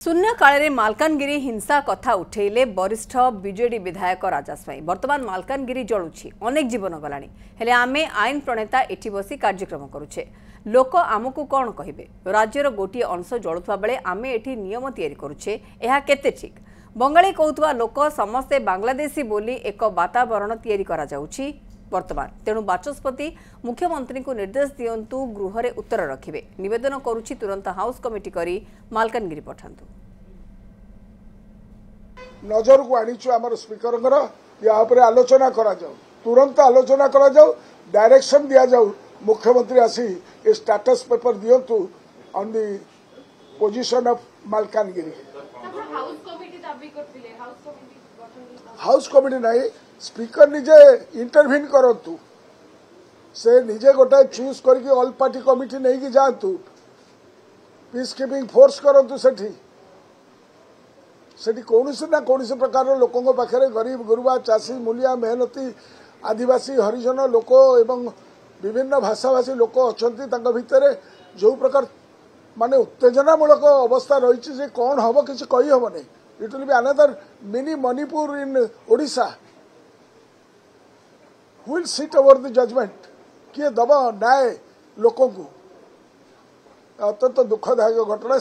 शून्य काल मालकानगिरी हिंसा कथा उठेले वरिष्ठ बीजेडी विधायक राजा स्वाई। वर्तमान मालकानगिरी जलुछि, अनेक जीवन गलानी, हेले आमे आईन प्रणेता एठी बसी कार्यक्रम करुछे। लोक आमको कौन कहिबे? राज्यर गोटे अंश जलुवा बेले आमे एठी नियम तैयारी करुछे, एहा केते ठीक? बंगाली कहूथुवा लोक समस्ते बांग्लादेशी बोली एक वातावरण तैयारी करा जाउछि वर्तमान। तेणु बाचस्पति मुख्यमंत्री को निर्देश दियंतु, गृह रे उत्तर रखिबे। निवेदन करुछि तुरंत हाउस कमिटी करी मालकानगिरी पठांतु। नजर को आनीचु आमर स्पीकर या आलोचना करा जाऊ, तुरंत आलोचना करा जाऊ, डायरेक्शन दिया जाऊ। मुख्यमंत्री आसी ए स्टेटस पेपर दियंतु on the position of Malkangiri. House committee नहीं, स्पीकर निजे इंटरव्यून करतु, से निजे गोटे चूज करके ऑल पार्टी कमिटी नहीं कि जातु, पीस कीपिंग फोर्स करतु। सेठी कौन ना कौन प्रकार लोकों पाखे गरीब गुरुबा चाषी मूलिया मेहनती आदिवासी हरिजन लोक एवं विभिन्न भाषाभाषी लोक अच्छा भितर जो प्रकार माने उत्तेजनामूलक अवस्था रही कौन हम किसी कही हेनी। It will be another mini Manipur in Odisha. Who will sit over the judgement? किए दब न्याय लोकों को? अत्यंत दुखदायक घटना।